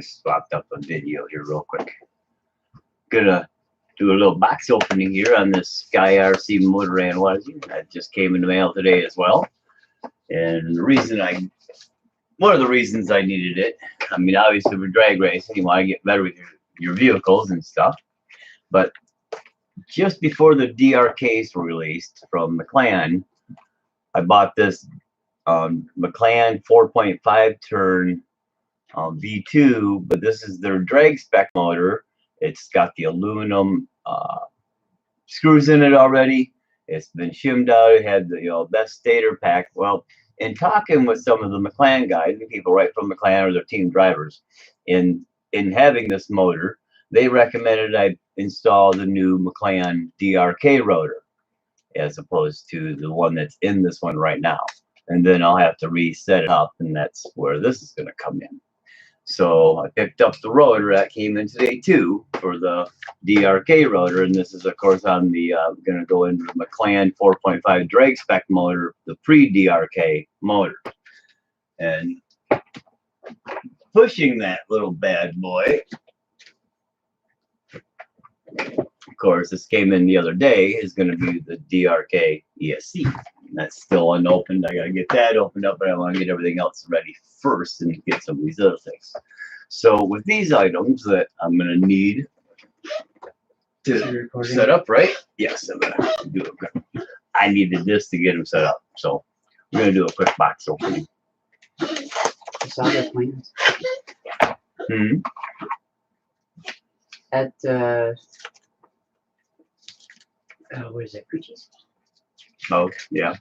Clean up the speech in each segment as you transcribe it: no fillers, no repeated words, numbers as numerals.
swapped up a video here real quick. Gonna do a little box opening here on this SkyRC Motor Analyzer. That just came in the mail today as well. And the reason one of the reasons I needed it, I mean, obviously with drag racing, you want to get better with your vehicles and stuff. But just before the DRKs were released from McLaren, I bought this McLaren 4.5 turn V2, but this is their drag spec motor. It's got the aluminum screws in it already. It's been shimmed out. It had the best stator pack. Well, in talking with some of the McLaren guys and people right from McLaren or their team drivers, in having this motor, they recommended I install the new McLaren DRK rotor as opposed to the one that's in this one right now. And then I'll have to reset it up, and that's where this is going to come in. So I picked up the rotor that came in today too for the DRK rotor, and this is of course on the going to go into the McLaren 4.5 drag spec motor, the pre-DRK motor, and pushing that little bad boy. Of course, this came in the other day, is going to be the DRK ESC. And that's still unopened. I got to get that opened up, but I want to get everything else ready first and get some of these other things. So with these items that I'm going to need to set up, right? Yes, I'm going to do it. I needed this to get them set up. So we're going to do a quick box opening. I saw the plans. At what is it? Preaches. Oh, yeah.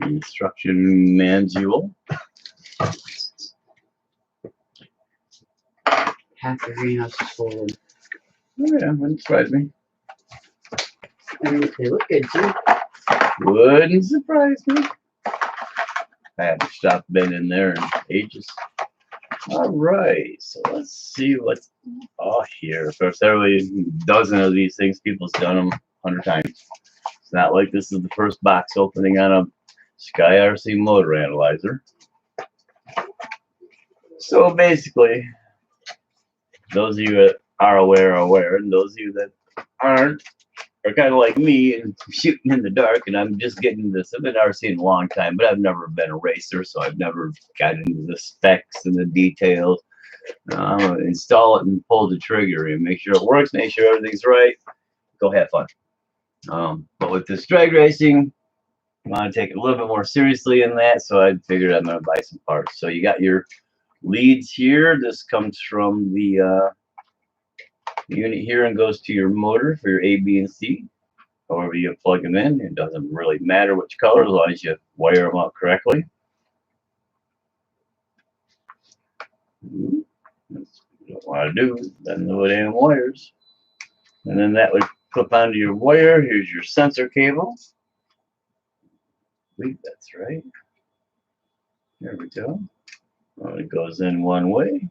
Instruction manual. Half the greenhouse is full of. Oh, yeah, wouldn't surprise me. And they look good too. Wouldn't surprise me. I haven't stopped been in there in ages. All right, so let's see what's here. Of course, every dozen of these things, people's done them 100 times. It's not like this is the first box opening on a SkyRC Motor Analyzer. So basically, those of you that are aware, and those of you that aren't are kind of like me and shooting in the dark, and I'm just getting this. I've been RCing a long time, but I've never been a racer, so I've never got into the specs and the details. Install it and pull the trigger and make sure it works, make sure everything's right. Go have fun. But with this drag racing, I want to take it a little bit more seriously in that, so I figured I'm going to buy some parts. So you got your leads here. This comes from the unit here and goes to your motor for your A, B, and C. However you plug them in, it doesn't really matter which color as long as you wire them up correctly. That's what you don't want to do, then no damn wires. And then that would clip onto your wire. Here's your sensor cable. I believe that's right. There we go. Well, it goes in one way.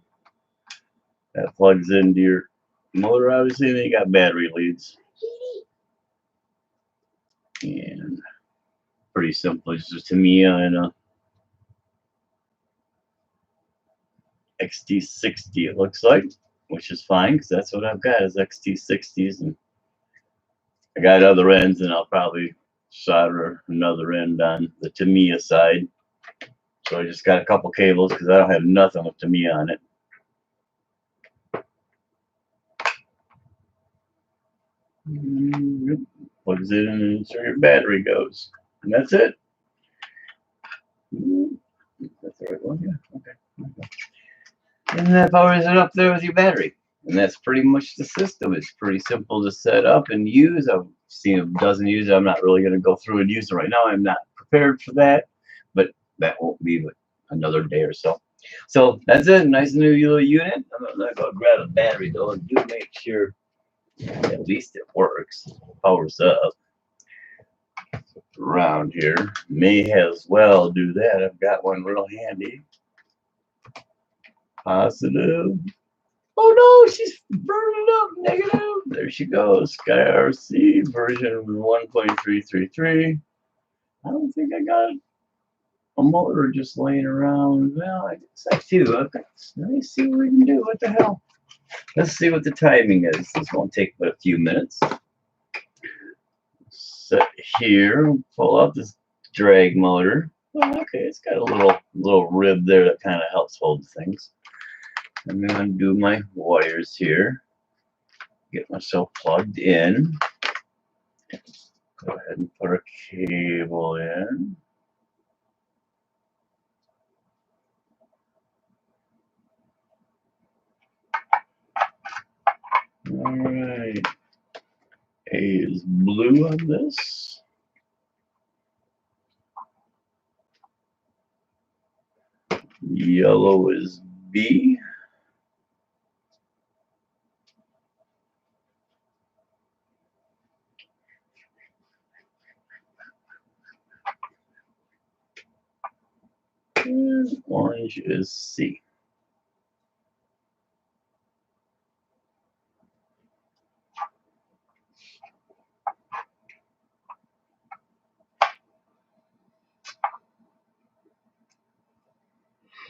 That plugs into your motor, obviously, and then you got battery leads. And pretty simple. It's just Tamiya and a XT60 it looks like, which is fine because that's what I've got is XT60s, and I got other ends, and I'll probably solder another end on the Tamiya side. So I just got a couple cables because I don't have nothing with Tamiya on it. Plugs it in and so your battery goes. And that's it. That's the right one, yeah. Okay. And that powers it up there with your battery. And that's pretty much the system. It's pretty simple to set up and use. I've seen a dozen use it. I'm not really going to go through and use it right now. I'm not prepared for that, but that won't be but another day or so. So that's it. Nice new little unit. I'm not going to grab a battery though and do make sure at least it works. Powers up. Around here may as well do that. I've got one real handy. Positive. Oh no, she's burning up. Negative. There she goes. SkyRC version 1.333. I don't think I got it. a motor just laying around. Well, I guess I do. Okay. Let me see what we can do. What the hell? Let's see what the timing is. This won't take but a few minutes. Set here. Pull out this drag motor. Oh, okay, it's got a little rib there that kind of helps hold things. I'm going to do my wires here. Get myself plugged in. Go ahead and put a cable in. Alright. A is blue on this. Yellow is B. And orange is C.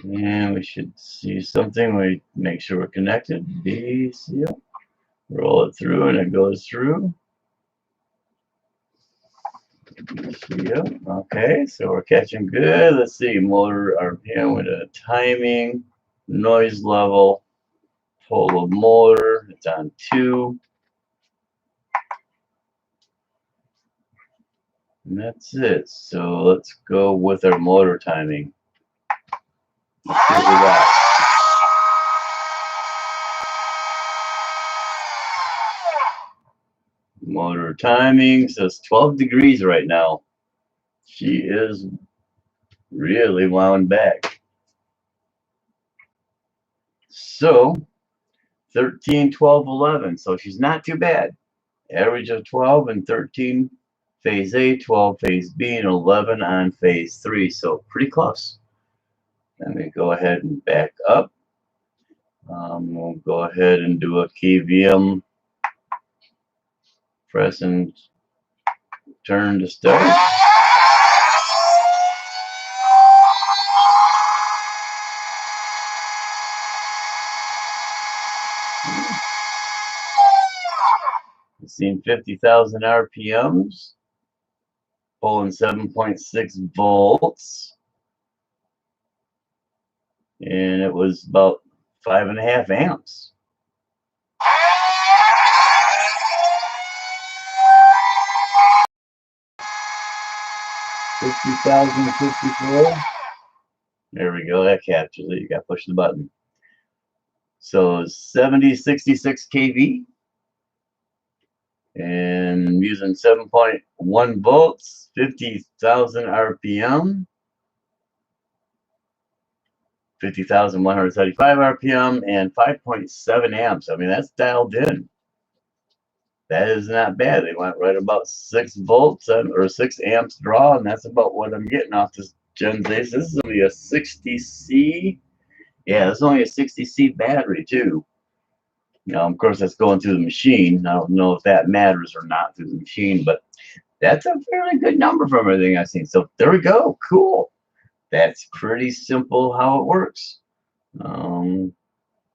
And we should see something. We make sure we're connected. B, C, roll it through and it goes through. Yep. Okay, so we're catching good. Let's see, motor RPM with a timing, noise level, pull of motor. It's on 2. And that's it. So let's go with our motor timing. Let's see what we got. Motor timing says 12 degrees right now. She is really wound back. So 13, 12, 11. So she's not too bad. Average of 12 and 13 phase A, 12 phase B, and 11 on phase 3. So pretty close. Let me go ahead and back up. We'll go ahead and do a key VM. Press and turn to start. We've seen 50,000 RPMs, pulling 7.6 volts, and it was about 5.5 amps. $50,054. There we go. That captures it. You got to push the button. So 7066 kV, and using 7.1 volts, 50,000 RPM, 50,135 RPM, and 5.7 amps. I mean, that's dialed in. That is not bad. They went right about 6 volts or 6 amps draw, and that's about what I'm getting off this Gen Z. This is only a 60C. Yeah, it's only a 60C battery too. Of course, that's going through the machine. I don't know if that matters or not through the machine, but that's a fairly good number from everything I've seen. So there we go. Cool. That's pretty simple how it works.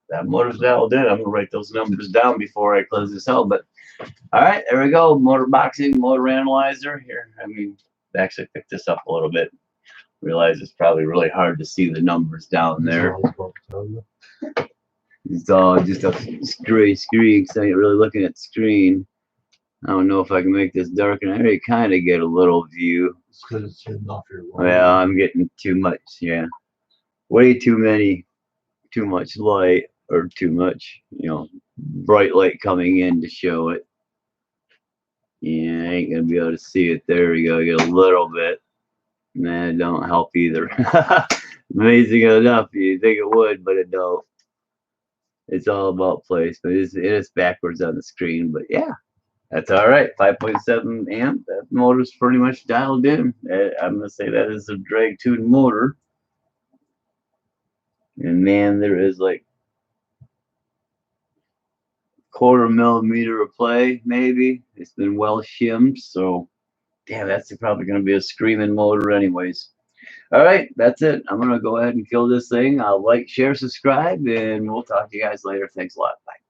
That motor's dialed in. I'm going to write those numbers down before I close this out. But all right, there we go. Motor boxing, motor analyzer. Here, I mean, actually picked this up a little bit. Realize it's probably really hard to see the numbers down there. It's all just a gray screen, so I ain't really looking at the screen. I don't know if I can make this darker. I already kind of get a little view. It's because it's hidden off your wall. Well, I'm getting too much, yeah. Way too much light, or too much, bright light coming in to show it. Yeah, I ain't gonna be able to see it. There we go. I get a little bit. Nah, it don't help either. Amazing enough, you think it would, but it don't. It's all about placement. It's backwards on the screen, but yeah, that's all right. 5.7 amp. That motor's pretty much dialed in. I'm gonna say that is a drag tuned motor. And man, there is like 1/4 millimeter of play, maybe. It's been well shimmed, so damn, that's probably gonna be a screaming motor anyways. All right, that's it. I'm gonna go ahead and kill this thing. I'll like, share, subscribe, and we'll talk to you guys later. Thanks a lot. Bye.